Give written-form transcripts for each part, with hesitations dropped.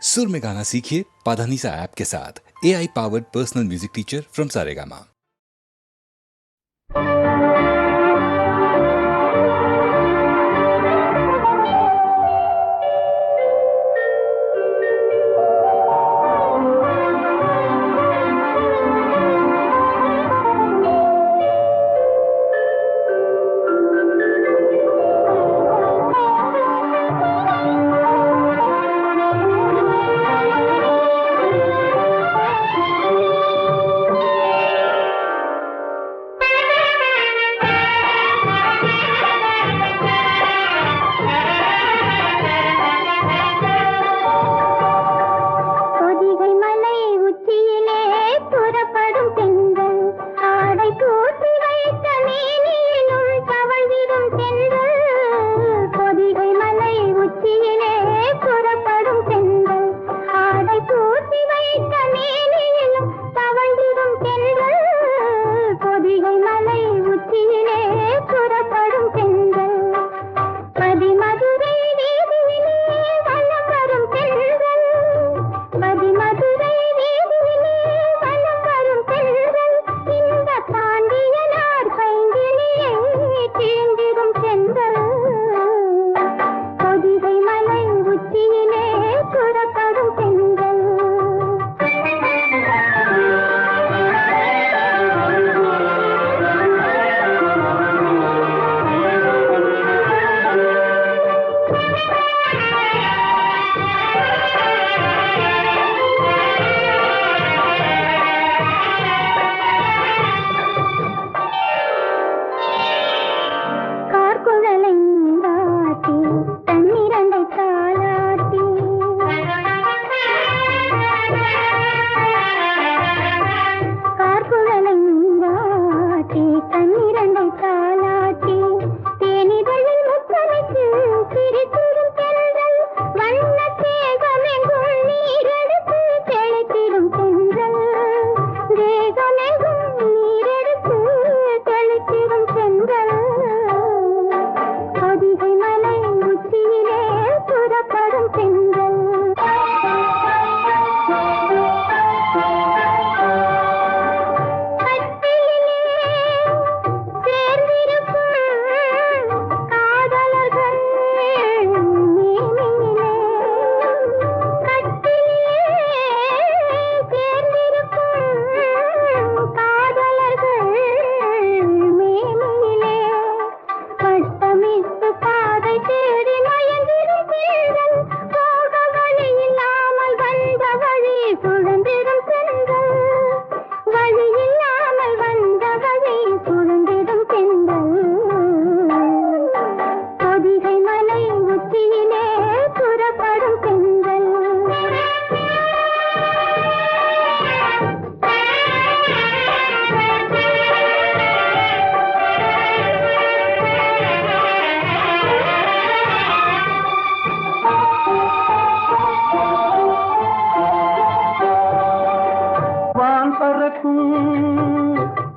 सुर में गाना सीखिए पाधानीसा ऐप के साथ। AI powered personal music teacher from Saregama.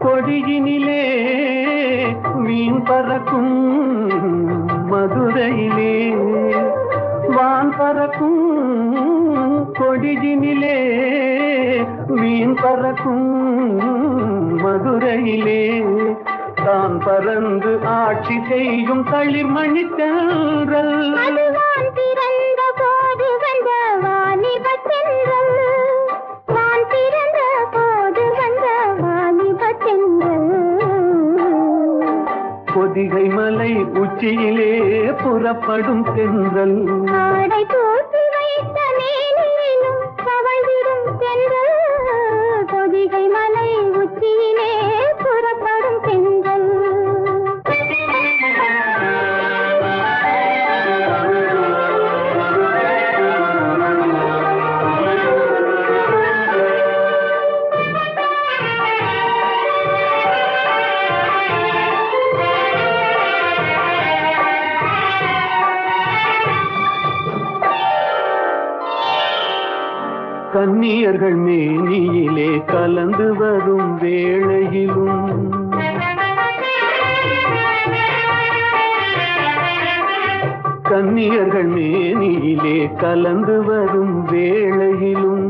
கொடியினிலே மீன் பறக்கும் மதுரையிலே வான் பறக்கும் கொடியினிலே மீன் பறக்கும் மதுரையிலே தான் பறந்து ஆட்சி செய்யும் தளிர்மணி தென்றல் பொதிகை மலை உச்சியிலே புறப்படும் தென்றல் ஆடை போட்டு வைத்த மேனியிலும் தவழ்ந்திடும் தென்றல் பொதிகை மலை உச்சியிலே புறப்படும் தென்றல் கன்னியர்கள் மேனியிலே கலந்து வரும் வேளையிலும் கன்னியர்கள் மேனியிலே கலந்து வரும் வேளையிலும்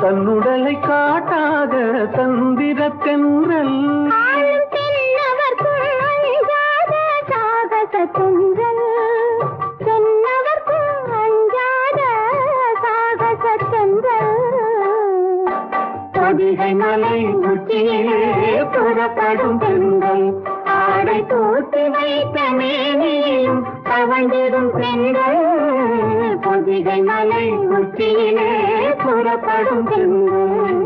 தன்னுடலை காட்டாத தந்திர தென்றல் பொதிகை மலை உச்சியிலே புறப்படும் பெண்கள் ஆடை தூத்தி வைத்த மேனியும் தவழ்ந்திடும் பெண்கள் பொதிகை மலை உச்சியிலே புறப்படும் பெண்கள்.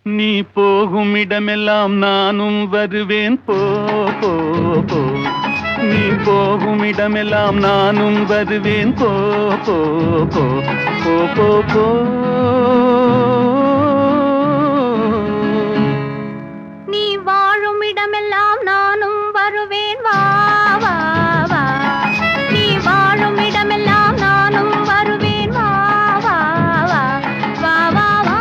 நீ போகும் இடமெல்லாம் நானும் வருவேன் போ போ போ. நீ போகும் இடமெல்லாம் நானும் வருவேன் போ போ போ போ போ போ. நீ வாழும் இடமெல்லாம் நானும் வருவேன் வா வா வா. நீ வாழும் இடமெல்லாம் நானும் வருவேன் வா வா வா வா வா வா.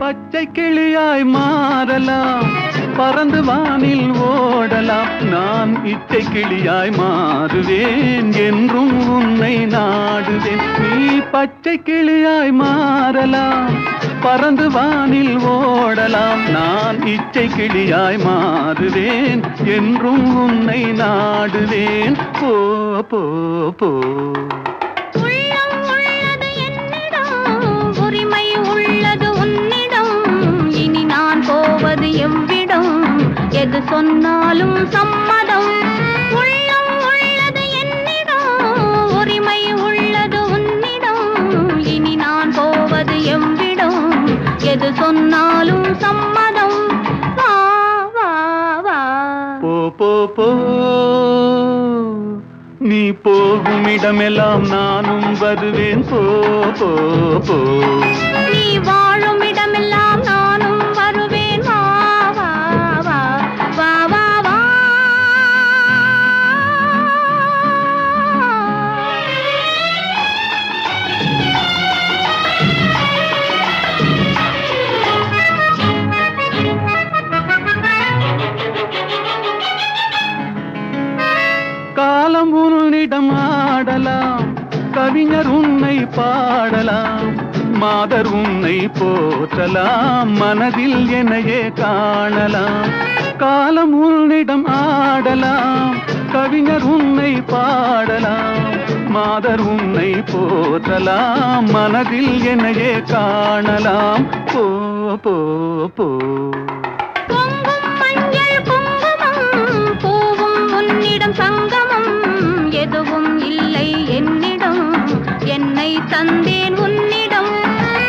பச்சை கிளியாய் மாறலாம், பறந்து வானில் ஓடலாம். நான் இச்சை கிளியாய் மாறுவேன், என்றும் உன்னை நாடுவேன். நீ பச்சை கிளியாய் மாறலாம், பறந்து வானில் ஓடலாம். நான் இச்சை கிளியாய் மாறுவேன், என்றும் உன்னை நாடுவேன். போ போ போ. உரிமை உள்ளது உன்னிடம், இனி நான் போவது எவ்விடம், எது சொன்னாலும் சம்மதம். உள்ளம் உள்ளது என்னிடம், உரிமை உள்ளது உன்னிடம், இனி நான் போவது எவ்விடம், எது சொன்னாலும் சம்மதம். வா வா வா. போ போ போ. நீ போகும் இடமெல்லாம் நானும் வருவேன் போ போ போ. நீ வாழும் இடமெல்லாம் நானும் வருவேன் வா வா வா வா வா வா. காலம் உன்னிடம் ஆடலாம், கவிஞர் உன்னை பாடலாம், மாதர் உன்னை போற்றலாம், மனதில் என்னையே காணலாம். காலம் உன்னிடம் ஆடலாம், கவிஞர் உன்னை பாடலாம், மாதர் உன்னை போற்றலாம், மனதில் என்னையே காணலாம். போ போ போ. பொங்கும் மஞ்சள் குங்குமம், பூவும் உன்னிடம் சங்கமம், எதுவும் இல்லை என்னிடம், என்னை தந்தேன் உன்னிடம்.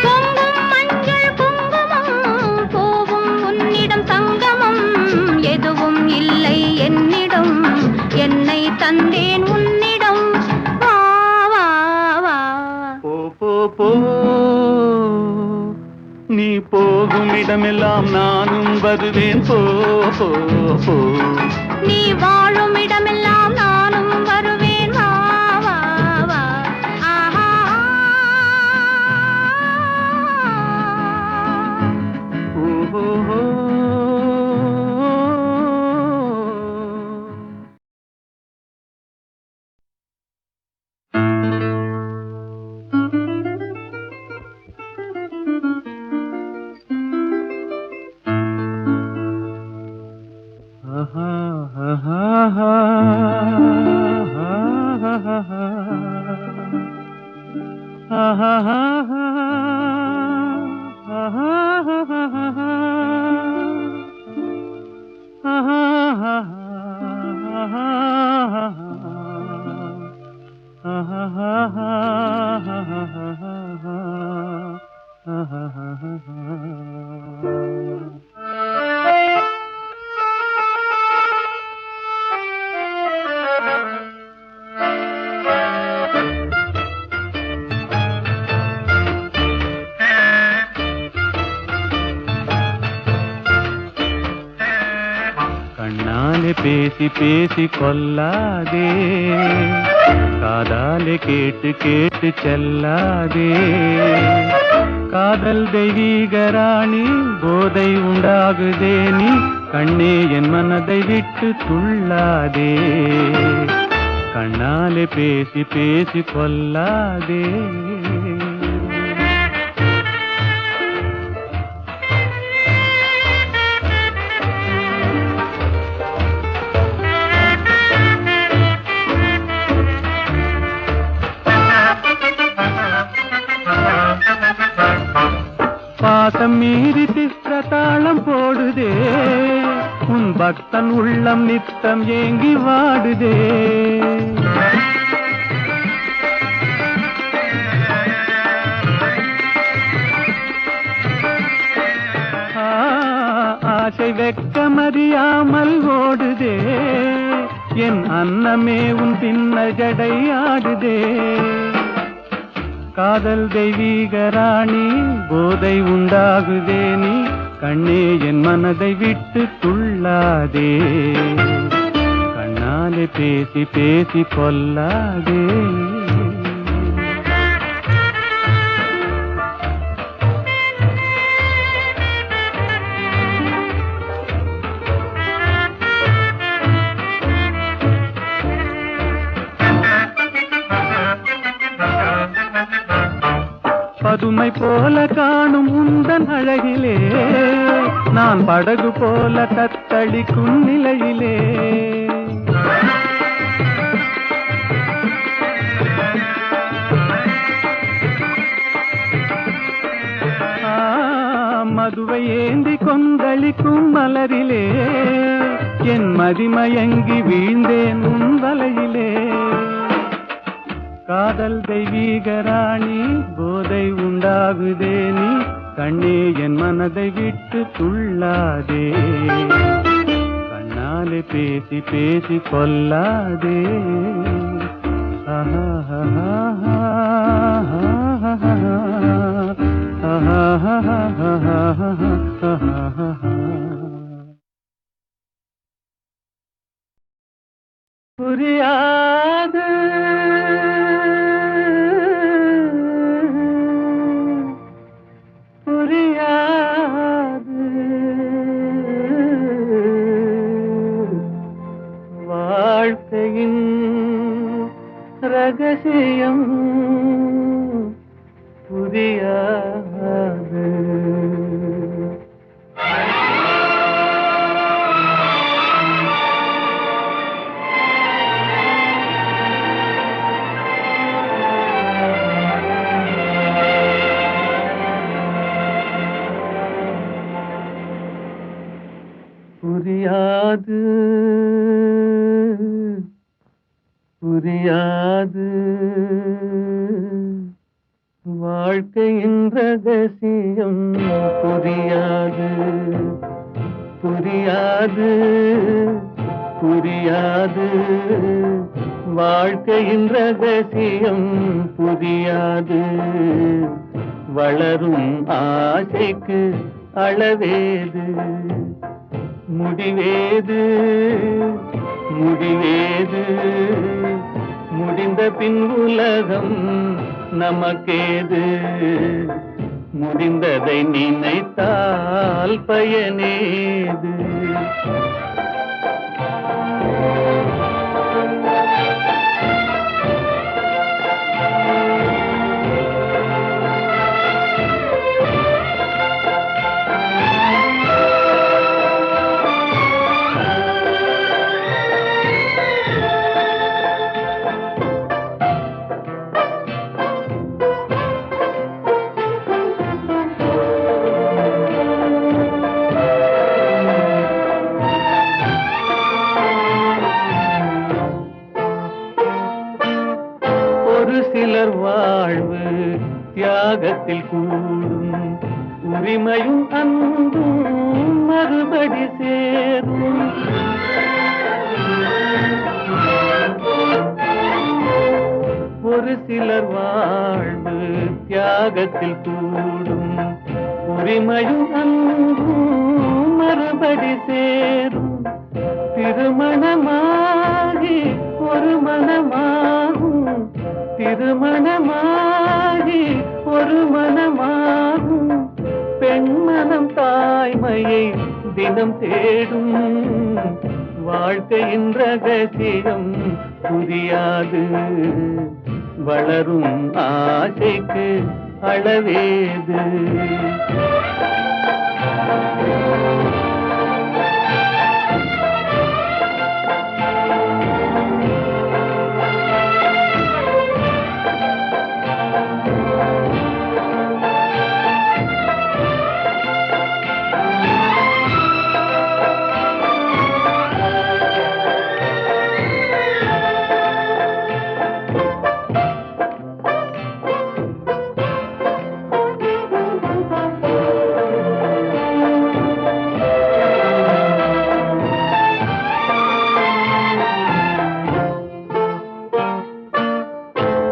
பொங்கும் மஞ்சள் குங்குமம், பூவும் உன்னிடம் சங்கமம், எதுவும் இல்லை என்னிடம், என்னை தந்தேன் உன்னிடம். வா வா வா. போ போ போ. நீ போகும் இடமெல்லாம் நானும் வருவேன் போ போ போ. நீ வாழும் இடமெல்லாம் நானும் வருவேன் வா வா வா ஆஹா ஓஹோ பேசி பேசி கொல்லாதே காதாலே கேட்டு கேட்டு செல்லாதே காதல் தெய்வீக ராணி போதை உண்டாகுதே நீ கண்ணே என் மனதை விட்டு துள்ளாதே கண்ணாலே பேசி பேசி கொல்லாதே பாசம் மீறி திஸ்ரதாளம் போடுதே உன் பக்தன் உள்ளம் நித்தம் ஏங்கி வாடுதே ஆசை வெட்கமறியாமல் ஓடுதே என் அன்னமே உன் பின்ன ஜடை ஆடுதே காதல் தெய்வீக ராணி போதை உண்டாகுதே நீ கண்ணே என் மனதை விட்டு துள்ளாதே கண்ணாலே பேசி பேசி கொல்லாதே பதுமை போல காணும் உந்தன் அழகிலே நான் படகு போல தத்தளிக்கும் நிலையிலே மதுவை ஏந்தி கொந்தளிக்கும் மலரிலே என் மதிமயங்கி வீழ்ந்தேன் உன் வலையிலே காதல் தெய்வீக ராணி போதை உண்டாகுதே நீ கண்ணே என் மனதை விட்டு துள்ளாதே கண்ணாலே பேசி பேசி கொல்லாதே புரியாது புரியாது வாழ்க்கையின் ரகசியம் புரியாது புரியாது புரியாது வாழ்க்கையின் ரகசியம் புரியாது புரியாது புரியாது வாழ்க்கையின் ரகசியம் புரியாது வளரும் ஆசைக்கு அளவேது முடிவேது முடிவேது முடிந்த பின் உலகம் நமக்கேது முடிந்ததை நினைத்தால் பயனேது சிலர் வாழ்வு தியாகத்தில் கூடும் உரிமையும் அன்பும் மறுபடி சேரும் ஒரு சிலர் வாழ்வு தியாகத்தில் கூடும் உரிமையும் அன்பும் மறுபடி சேரும் திருமணமாகி ஒரு மனமாகும் திருமணமாகி ஒரு மனமாகும் பெண்மனம் தாய்மையை தினம் தேடும் வாழ்க்கையின் ரகசியம் புரியாது வளரும் ஆசைக்கு அளவேது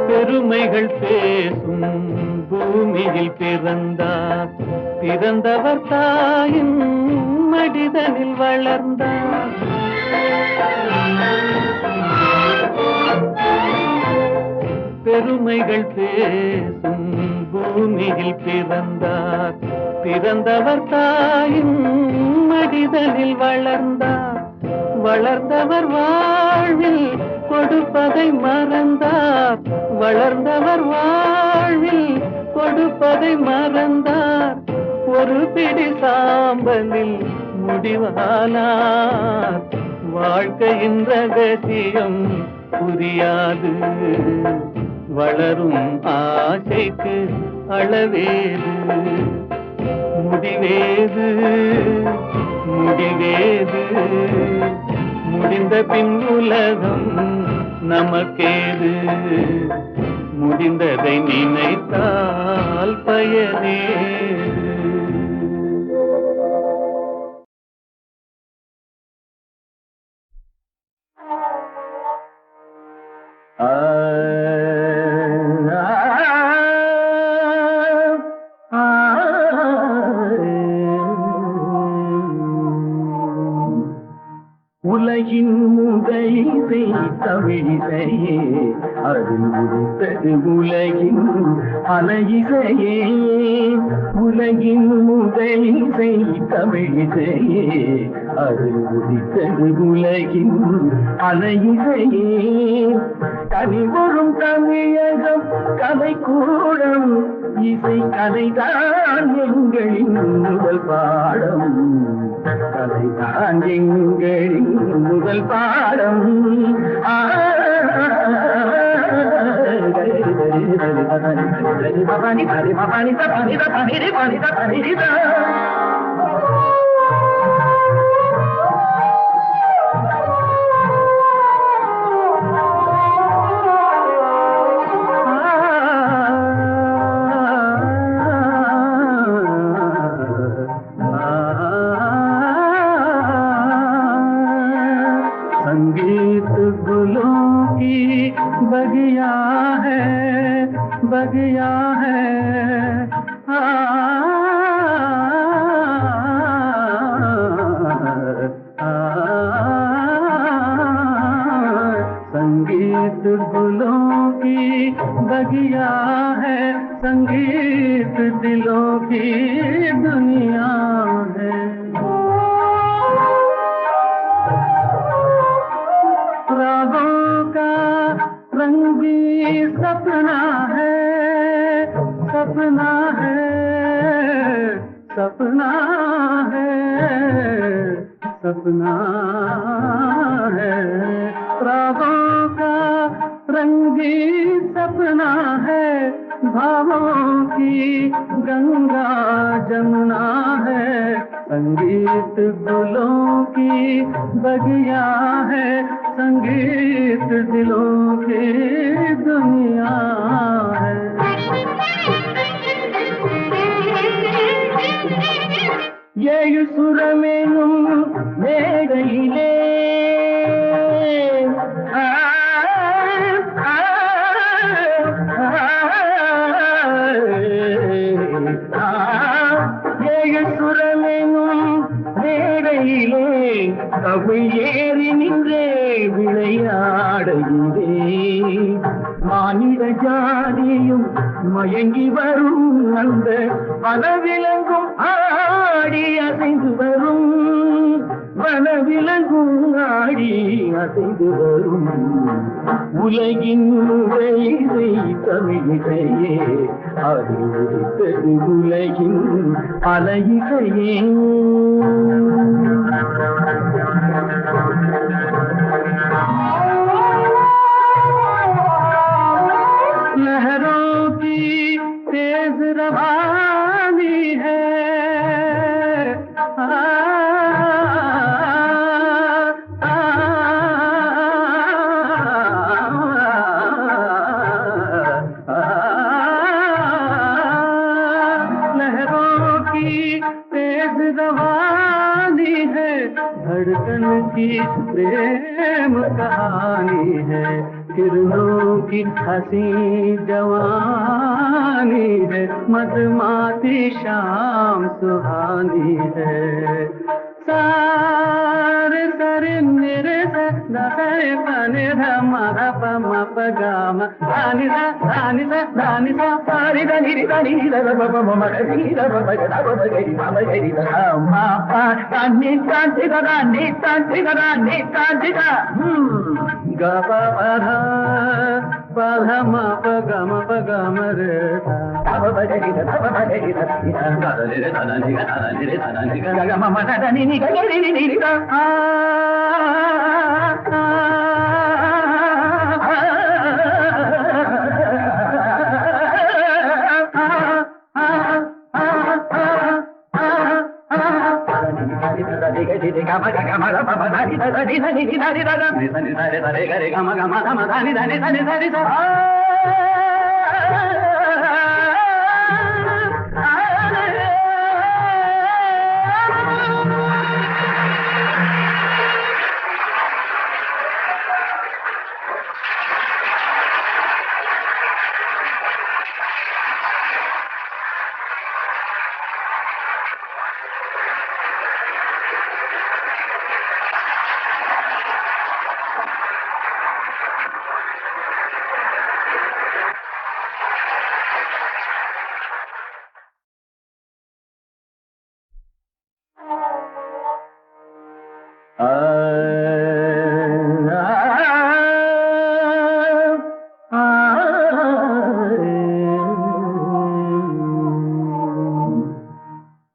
பெருமைகள் பேசும் பூமியில் பிறந்தார் பிறந்தவர் தாயின் மடிதனில் வளர்ந்தார் பெருமைகள் பேசும் பூமியில் பிறந்தார் பிறந்தவர் தாயின் மடிதனில் வளர்ந்தார் வளர்ந்தவர் வாழ்வில் கொடுப்பதை மறந்தார் வளர்ந்தவர் வாழ்வில் கொடுப்பதை மறந்தார் ஒரு பிடி சாம்பலில் முடிவானார் வாழ்க்கையின் ரகசியம் புரியாது வளரும் ஆசைக்கு அளவேது முடிவேது முடிவேது முடிந்த பின் உலகம் நமக்கேது முடிந்ததை நினைத்தால் பயனேது உலகின் முதலிசை தமிழிசையே அதில் உதித்தது உலகின் அலையிசையே உலகின் முதலிசை தமிழிசையே அதில் உதித்தது உலகின் அலையிசையே கனிவரும் தமிழகம் கலைக்கூடம் இசை கலைதான் எங்களின் முதல் பாடம் கலைதான் எங்களின் முதல் பாடம் संगीत गुलों की बगिया है बगिया है बगिया है, संगीत दिलों की दुनिया है। रागों का रंग भी सपना है, सपना है, सपना है, सपना है। रागों का रंग भी सपना है, भावों की गंगा जमुना है। संगीत गुलों की बगिया है, संगीत दिलों की दुनिया है। சுரமேனும் மேடையிலே சுரமேனும் மேடையிலே தமிழ் ஏறி நின்றே விளையாடையிலே மானிட ஜாதியும் மயங்கி வரும் அந்த வனவிலங்கும் ஆடி அசைந்து வரும், வனவிலங்கும் ஆடி அசைந்து வரும். உலகின் இசை தமிழிசையே, அறிவித்தது உலகின் பல இசையே. लहरों की तेज रवानी है, लहरों की तेज रवानी है, धड़कन की प्रेम कहानी है। किरणों की हंसी जवानी है, मधुमाती शाम सुहानी है। सारे सरे मेरे दसरे पने धमा धम पगाम धानी सा धानी सा धानी सा सारी धनी धनी धब मगरी धब मगरी मगरी मा पा धानी कांति धानी कांति धानी कांति गा गा पा धा पा धा मा पगम रे धब मगरी धनी गा रे धनी गा गा मा धनी नी गा नी नी गा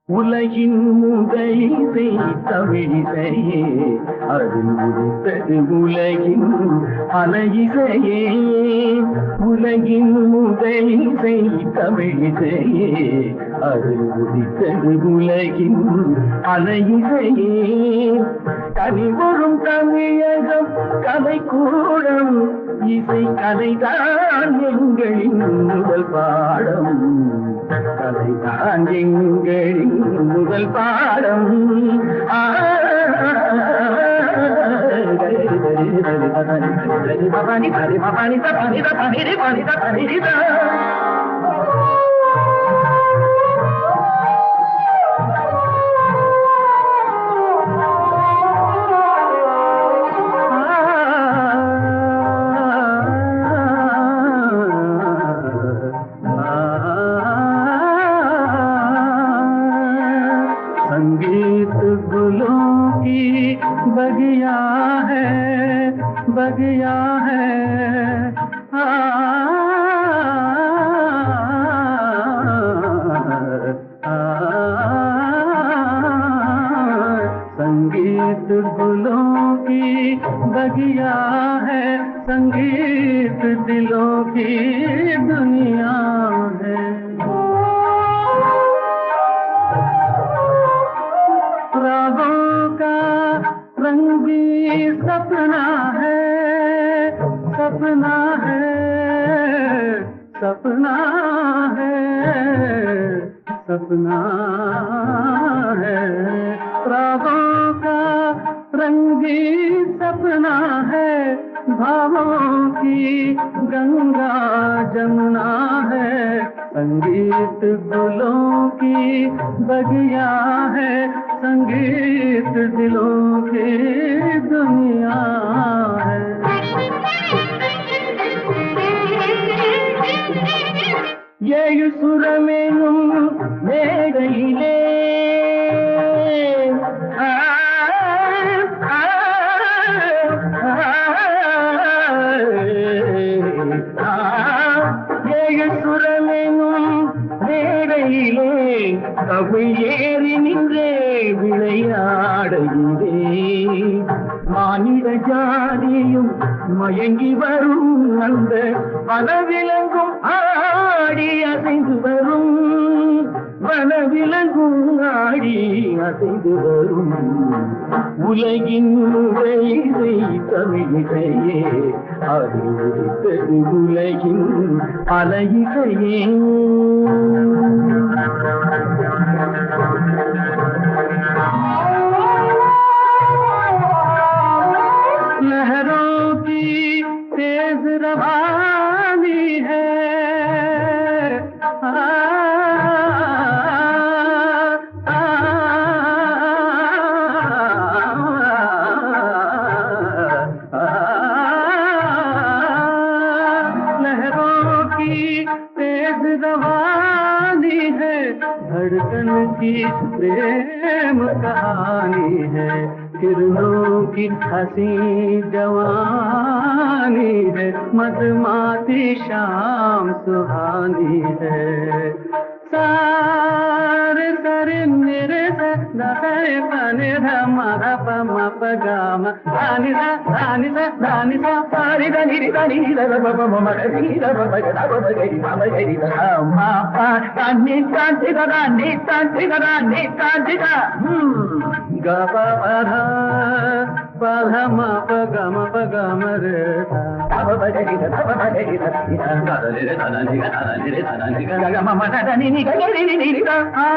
உலகின் முதலிசை தமிழிசையே, அதில் உதித்தது உலகின் பல இசையே. உலகின் முதலிசை தமிழிசையே, அதில் உதித்தது உலகின் பல இசையே. கனிவரும் தமிழகம் கலைக்கூடம், இசை கலைதான் எங்களின் முதல் பாடம், கலைதான் எங்களின் முதல் பாடம். दुनिया है। राहों का रंग भी सपना है, सपना है, सपना है, सपना है। राहों का रंग भी सपना है, भावों की गंगा जमुना है। संगीत गुलों की बगिया है, संगीत दिलों की दुनिया है। ये सुरमेनुम मेघइले ये சுரமெனும் மேடையிலே கவி ஏறி நின்றே விளையாடுகிறே மானிட ஜாதியும் மயங்கி வரும் அந்த வனவிலங்கும் ஆடி அசைந்து வரும் வனவிலங்கும் ஆடி அசைந்து வரும் உலகின் இசை தமிழிசையே அறிவித்தது உலகின் பல இசையே लहरों की तेज रवानी है, लहरों की तेज रवानी है, धड़कन की प्रेम कहानी है। किरणों की हंसी जवानी है, मधुमाती शाम सुहानी है। सारे सरे मेरे से दसरे पने धमा धपा मप गामा दानी सा दानी सा दानी सा पारी दानी री दानी दा दा बा मा री दा बा गा दा बा गा री मा री दा मा पा दानी दानी दा दानी दानी दा दानी दानी दा गा पा धा पा धा मा पा गा मा रे सा दा बा गा री दा दा बा गा री दा दा दा रे दा दा नी गा दा नी रे दा दा नी गा गा मा मा दा नी नी गा री नी नी दा सा